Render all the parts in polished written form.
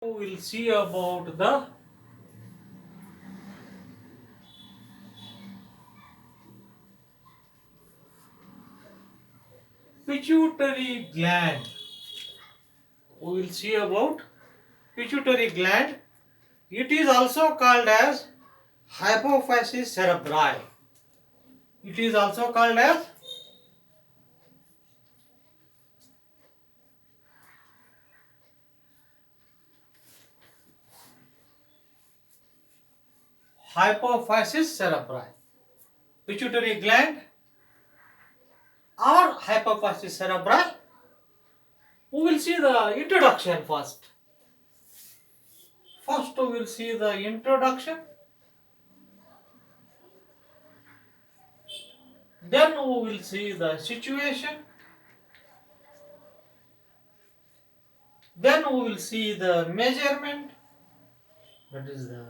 We'll see about the pituitary gland. We will see about pituitary gland. It is also called as hypophysis cerebri. It is also called as hypophysis cerebri. Pituitary gland or hypophysis cerebri. We will see the introduction first. First, we will see the introduction. Then we will see the situation. Then we will see the measurement. That is the.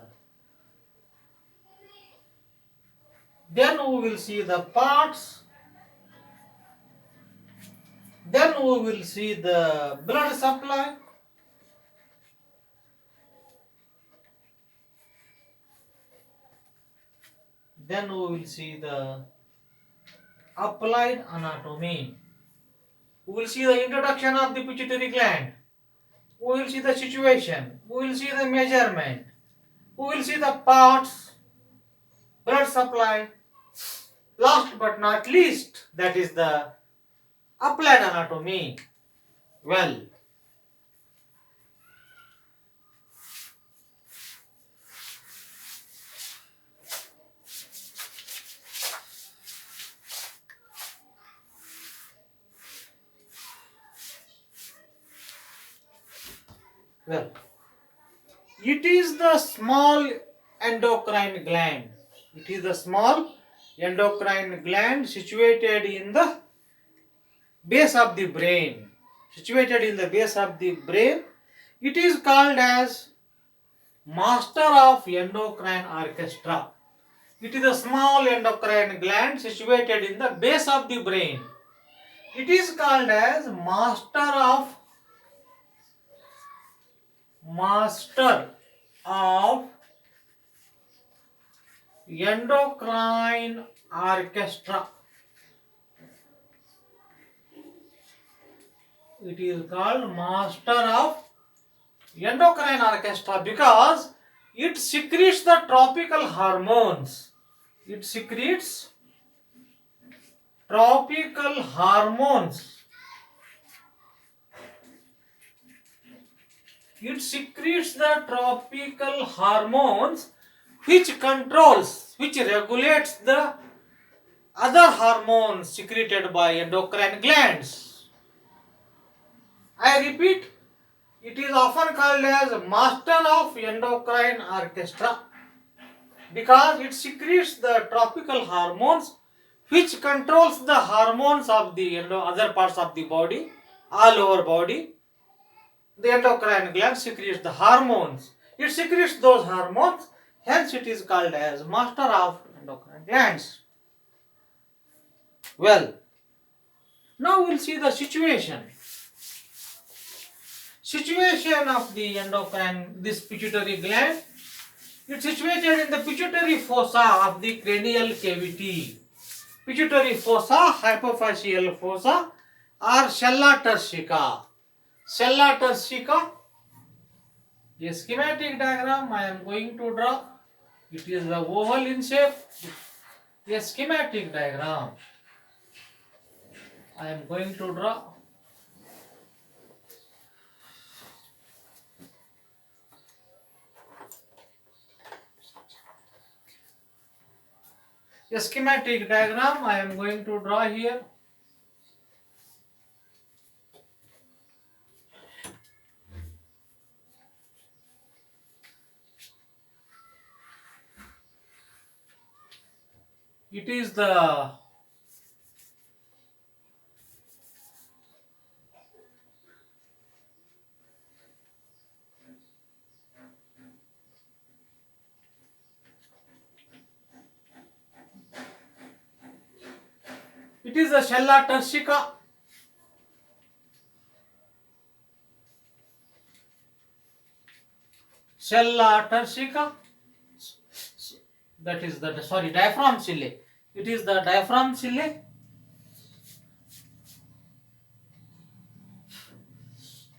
Then we will see the parts. Then we will see the blood supply. Then we will see the applied anatomy. We will see the introduction of the pituitary gland. We will see the situation. We will see the measurement. We will see the parts, blood supply. Last but not least, that is the applied anatomy. Well, well, it is the small endocrine gland. It is the small endocrine gland situated in the base of the brain. Situated in the base of the brain. It is called as master of endocrine orchestra. It is a small endocrine gland situated in the base of the brain. It is called as master of endocrine orchestra. It is called master of endocrine orchestra because it secretes the tropical hormones. It secretes tropical hormones. It secretes the tropical hormones which regulates the other hormones secreted by endocrine glands. I repeat, it is often called as master of endocrine orchestra because it secretes the tropical hormones which controls the hormones of the other parts of the body, all over body. The endocrine gland secretes the hormones. It secretes those hormones, hence it is called as master of endocrine glands. Well, now we'll see the situation. Situation of the endocrine, this pituitary gland. It's situated in the pituitary fossa of the cranial cavity. Pituitary fossa, hypophyseal fossa, or sella turcica. Sella turcica. A schematic diagram I am going to draw. It is the oval in shape. A schematic diagram I am going to draw. A schematic diagram I am going to draw here. It is the sella turcica. sella turcica. That is the, sorry, diaphragm cilia. It is the diaphragm cilia.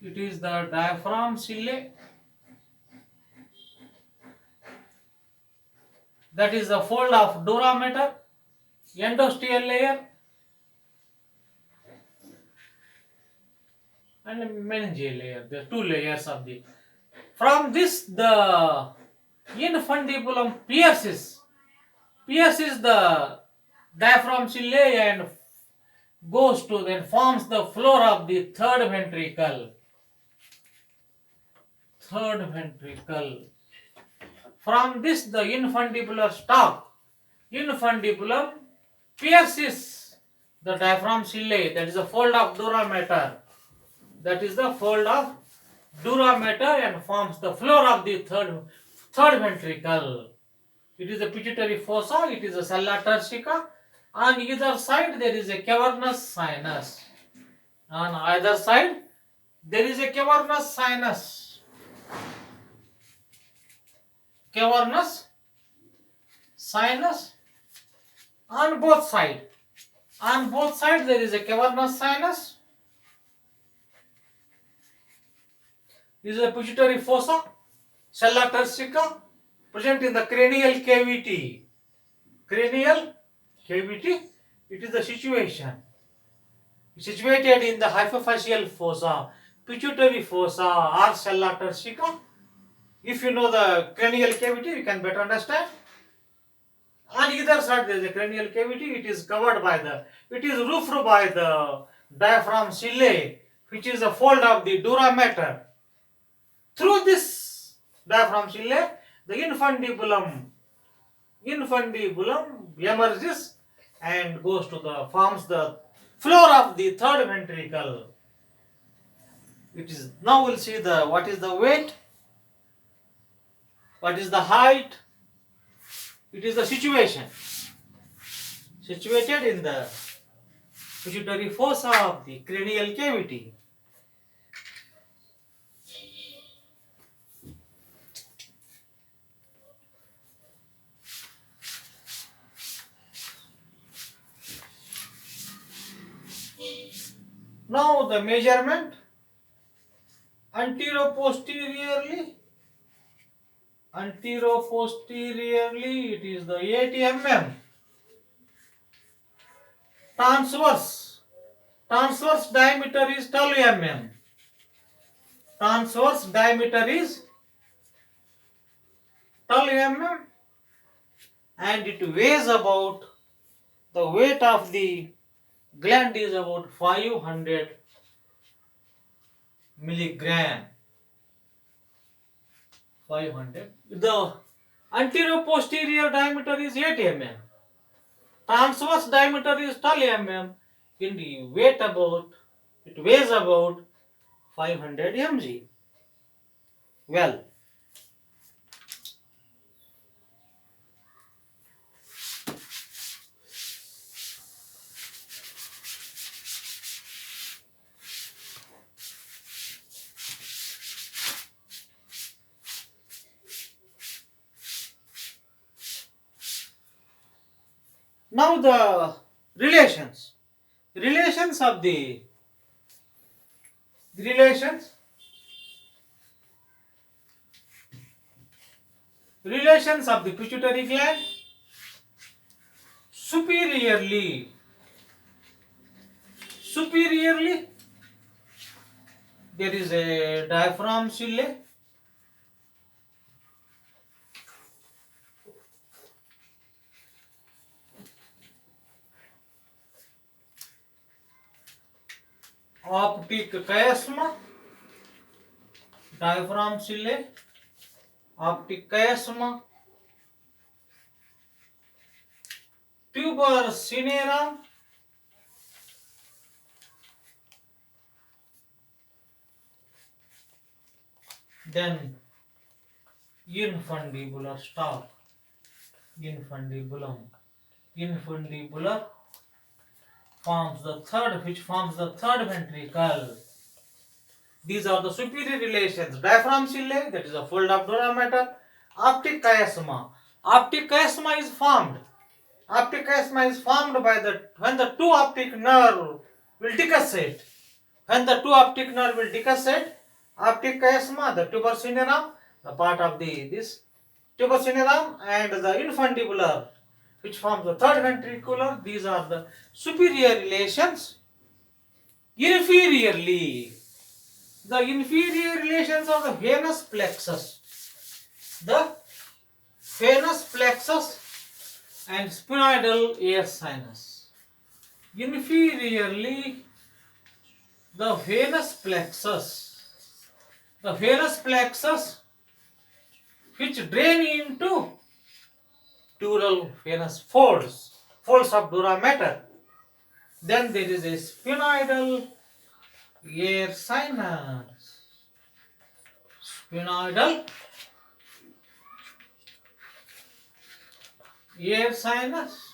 It is the diaphragm cilia. That is the fold of dura mater, endosteal layer, and meningeal layer. There are two layers of the. From this, the infundibulum pierces the diaphragm cilia and goes to, then forms the floor of the third ventricle. Third ventricle. From this, the infundibular stalk, infundibulum, pierces the diaphragm cilia. That is the fold of dura mater. That is the fold of dura mater and forms the floor of the third ventricle. It is a pituitary fossa. It is a sella turcica. On either side there is a cavernous sinus. On either side there is a cavernous sinus. Cavernous sinus on both sides. On both sides there is a cavernous sinus. This is a pituitary fossa, sella turcica, present in the cranial cavity. Cranial cavity. It is the situation. Situated in the hypophyseal fossa, pituitary fossa, or sella turcica. If you know the cranial cavity, you can better understand. On either side there is a cranial cavity. It is covered by the, it is roofed by the diaphragm cilia, which is a fold of the dura mater. Through this diaphragm cilia, the infundibulum emerges and goes to the, forms the floor of the third ventricle. It is, now we'll see the, what is the weight, what is the height. It is the situation. Situated in the pituitary fossa of the cranial cavity. Now the measurement, anteroposteriorly it is the 8 mm. Transverse diameter is 12 mm. Transverse diameter is 12 mm, and it weighs about, the weight of the gland is about 500 milligram. 500. The anterior-posterior diameter is 8 mm. Transverse diameter is 12 mm. In the weight about, it weighs about 500 mg. Well, now the relations of the relations of the pituitary gland. Superiorly there is a diaphragm cilia. Optic chiasma, diaphragm cilia, optic chiasma, tuber cinerum, then infundibular stalk, infundibular forms the third, which forms the third ventricle. These are the superior relations. Diaphragm cilia, that is a fold of dura mater. Optic chiasma. Optic chiasma is formed. Optic chiasma is formed by the when the two optic nerve will decussate. When the two optic nerve will decussate, optic chiasma, the tuber cinerum, the part of this tuber cinerum and the infundibular, which forms the third ventricular, these are the superior relations. Inferiorly, the inferior relations of the venous plexus, the venous plexus and sphenoidal air sinus. Inferiorly, the venous plexus which drain into dural venous folds of dura mater. Then there is a sphenoidal air sinus. Sphenoidal air sinus.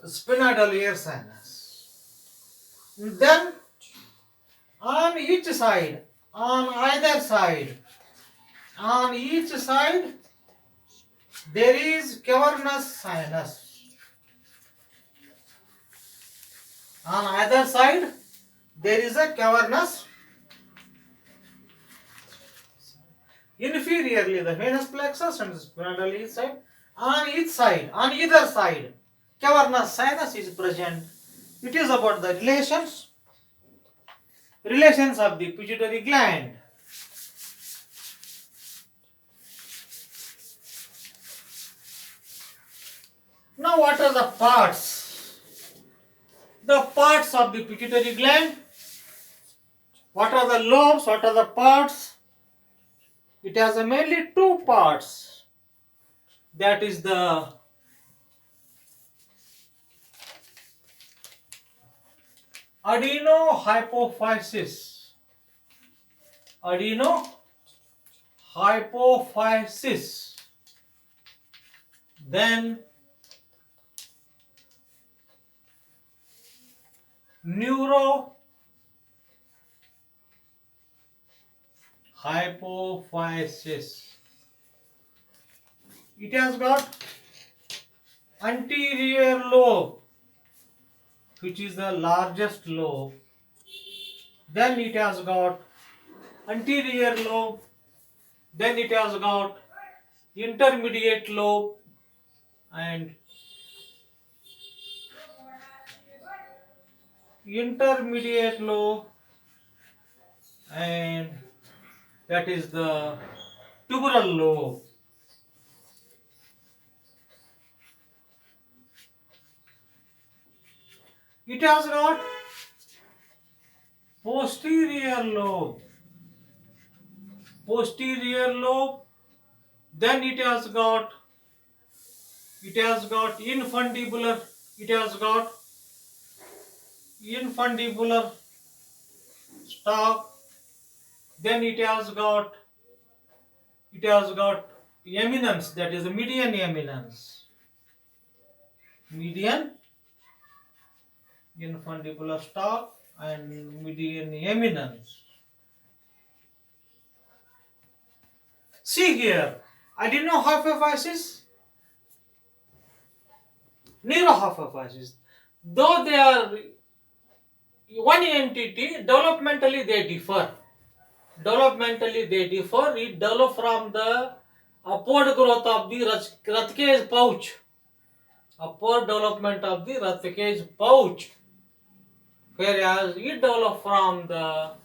Sphenoidal air sinus. Then on each side, on either side, on each side, there is cavernous sinus. On either side, there is a cavernous. Inferiorly, the venous plexus and the sphenoidal each side. On each side, on either side, cavernous sinus is present. It is about the relations of the pituitary gland. Now, what are the parts? The parts of the pituitary gland. What are the lobes? What are the parts? It has mainly two parts. That is the adenohypophysis. Adenohypophysis. Then neurohypophysis. It has got anterior lobe, which is the largest lobe. Then it has got anterior lobe. Then it has got intermediate lobe and that is the tuberal lobe. It has got posterior lobe. Then it has got infundibular. Stalk. Then it has got eminence, that is the median eminence. Median infundibular stalk and median eminence. See here, adenohypophysis, neurohypophysis. Though they are one entity, developmentally they differ. It develops from the upward growth of the Rathke's pouch. Upward development of the Rathke's pouch. Whereas it develops from the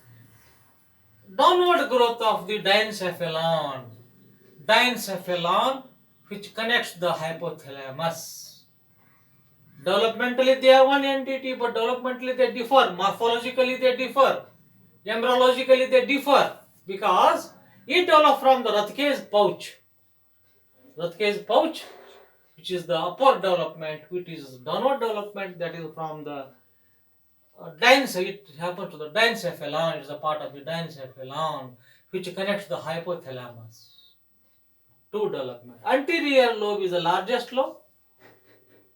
downward growth of the diencephalon. Which connects the hypothalamus. Developmentally they are one entity, but developmentally they differ. Morphologically they differ. Embryologically they differ because it develops from the Rathke's pouch. Which is the upward development, which is downward development, that is from the it happens to the diencephalon. It is a part of the diencephalon which connects the hypothalamus. Two development. Anterior lobe is the largest lobe,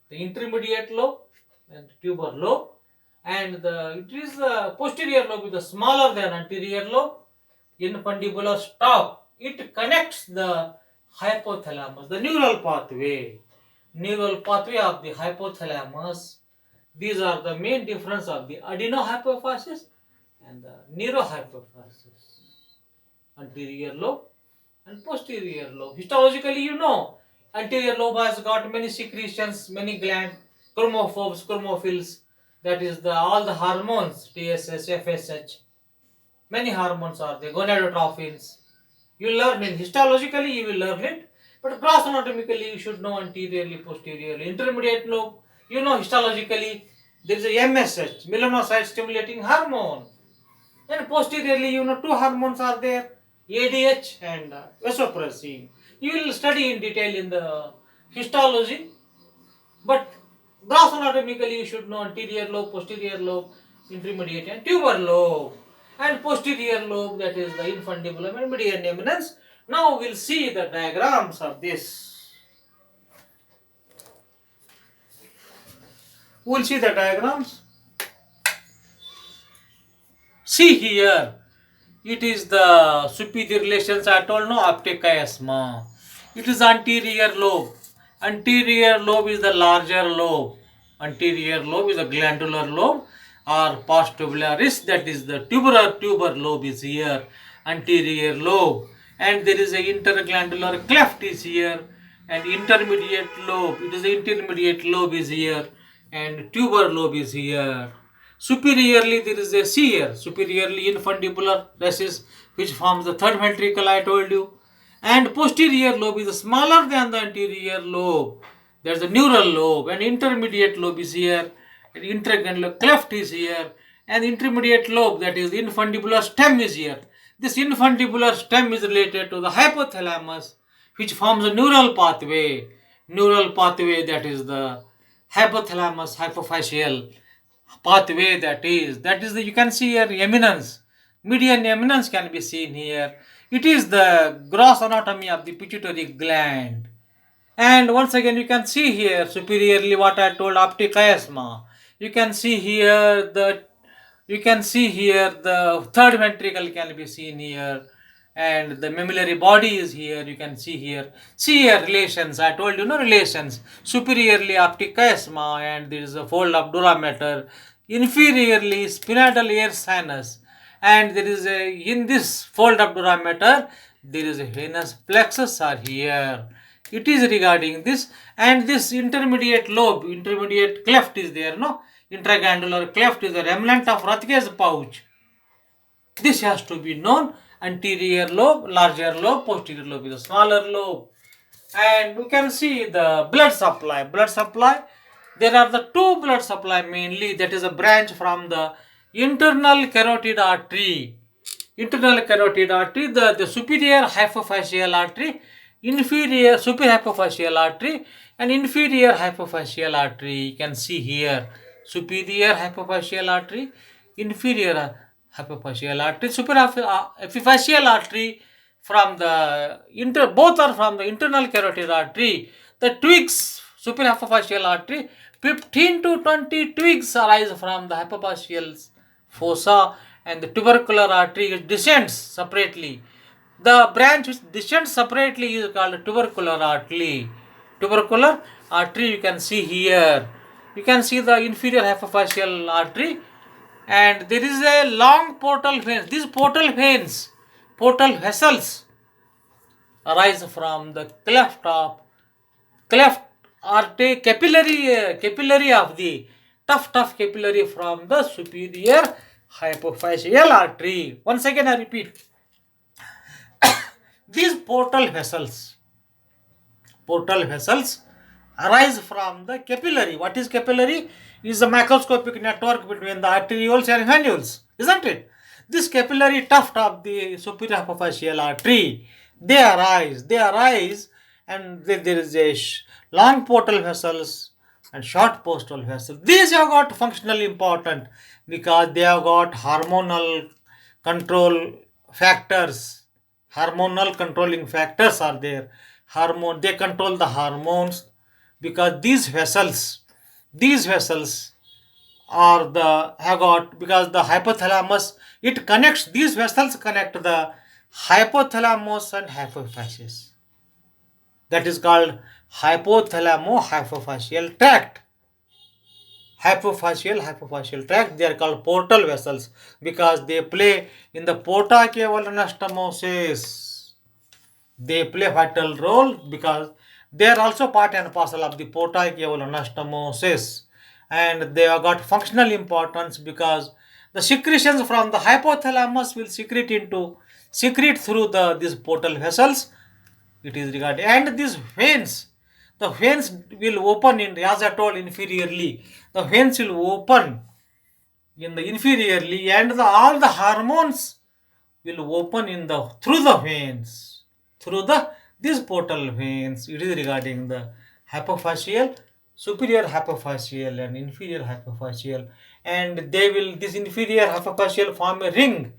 the intermediate lobe and tuber lobe, and it is the posterior lobe is smaller than anterior lobe. Infundibular stalk. It connects the hypothalamus, the neural pathway of the hypothalamus. These are the main difference of the adenohypophysis and the neurohypophysis. Anterior lobe and posterior lobe. Histologically, anterior lobe has got many secretions, many glands, chromophobes, chromophils. That is the all the hormones, TSH, FSH. Many hormones are there, gonadotropins. You learn it histologically, you will learn it, but gross anatomically you should know anteriorly, posteriorly. Intermediate lobe, histologically there is a MSH, melanocyte stimulating hormone. And posteriorly, two hormones are there, ADH and vasopressin. You will study in detail in the histology, but gross anatomically you should know anterior lobe, posterior lobe, intermediate and tuber lobe. And posterior lobe, that is the infundibulum and median eminence. Now we'll see the diagrams of this. We'll see the diagrams. See here, it is the superior relations I told, no, aptechiasma. It is anterior lobe. Anterior lobe is the larger lobe. Anterior lobe is a glandular lobe or pars tubularis, that is the tuber lobe is here. Anterior lobe, and there is a interglandular cleft is here, and intermediate lobe, it is the intermediate lobe is here, and tuber lobe is here. Superiorly there is a seer, superiorly infundibular recess which forms the third ventricle I told you, and posterior lobe is smaller than the anterior lobe. There is a neural lobe, and intermediate lobe is here, and interglandular cleft is here, and intermediate lobe, that is infundibular stem is here. This infundibular stem is related to the hypothalamus which forms a neural pathway. Neural pathway, that is the hypothalamus hypophyseal pathway, that is the, you can see here eminence, median eminence can be seen here. It is the gross anatomy of the pituitary gland. And once again you can see here superiorly what I told, aptechiasma. You can see here the third ventricle can be seen here, and the mammillary body is here. You can see here. See here relations. I told you, no, relations. Superiorly aptechiasma, and there is a fold of dura mater. Inferiorly spinatal air sinus, and there is a, in this fold of dura mater there is a venous plexus are here. It is regarding this, and this intermediate lobe, intermediate cleft is there, no, intraglandular cleft is a remnant of Rathke's pouch. This has to be known. Anterior lobe, larger lobe, posterior lobe is a smaller lobe. And we can see the blood supply. Blood supply, there are the two blood supply mainly, that is a branch from the internal carotid artery. Internal carotid artery, the superior hypophyseal artery, inferior superior hypophyseal artery, and inferior hypophyseal artery. You can see here superior hypophyseal artery, inferior hypophyseal artery, superior hypophyseal artery from the both are from the internal carotid artery. The twigs, superior hypophyseal artery, 15 to 20 twigs arise from the hypophyseal fossa, and the tubercular artery descends separately. The branch which descends separately is called tubercular artery. Tubercular artery, you can see here. You can see the inferior hypophyseal artery, and there is a long portal vein. These portal veins, portal vessels arise from the cleft artery capillary of the tough capillary from the superior hypophyseal artery. Once again I repeat, these portal vessels arise from the capillary. What is capillary? Is the macroscopic network between the arterioles and venules, isn't it? This capillary tuft of the superior hypophyseal artery, they arise, and there is a long portal vessels and short postal vessels. These have got functionally important because they have got hormonal control factors. Hormonal controlling factors are there. They control the hormones, because these vessels or the have got, because the hypothalamus, it connects, these vessels connect the hypothalamus and hypophysis. That is called hypothalamo-hypophyseal tract. Hypophyseal tract, they are called portal vessels because they play in the porta caval anastomosis. They play vital role because they are also part and parcel of the porta caval anastomosis, and they have got functional importance because the secretions from the hypothalamus will secrete through these portal vessels. It is regarded, and these veins, the veins will open in, as I told, inferiorly. The veins will open in the inferiorly, and all the hormones will open in the through the veins, through these portal veins. It is regarding the hypophyseal, superior hypophyseal and inferior hypophyseal, and they will, this inferior hypophyseal form a ring,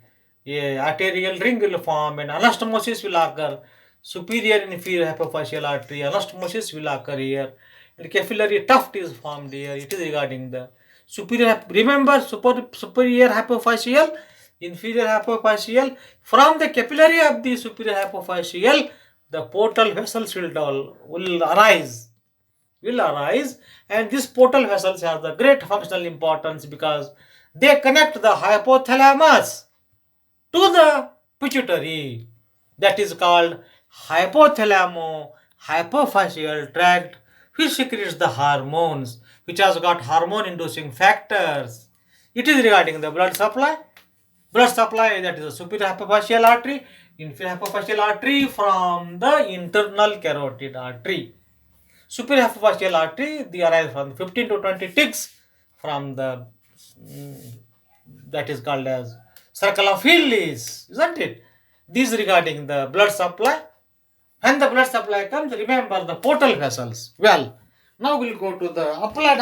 a arterial ring will form, and anastomosis will occur. Superior and inferior hypophyseal artery, anastomosis will occur here, and capillary tuft is formed here. It is regarding the superior. Remember, superior hypophyseal, inferior hypophyseal. From the capillary of the superior hypophyseal, the portal vessels will arise, and these portal vessels have the great functional importance because they connect the hypothalamus to the pituitary. That is called hypothalamo hypophyseal tract, which secretes the hormones, which has got hormone inducing factors. It is regarding the blood supply. Blood supply, that is the superior hypophyseal artery, inferior hypophyseal artery from the internal carotid artery. Superior hypophyseal artery, they arise from 15 to 20 ticks from the, that is called as circle of Hillis, isn't it? This regarding the blood supply. When the blood supply comes, remember the portal vessels. Well, now we'll go to the applied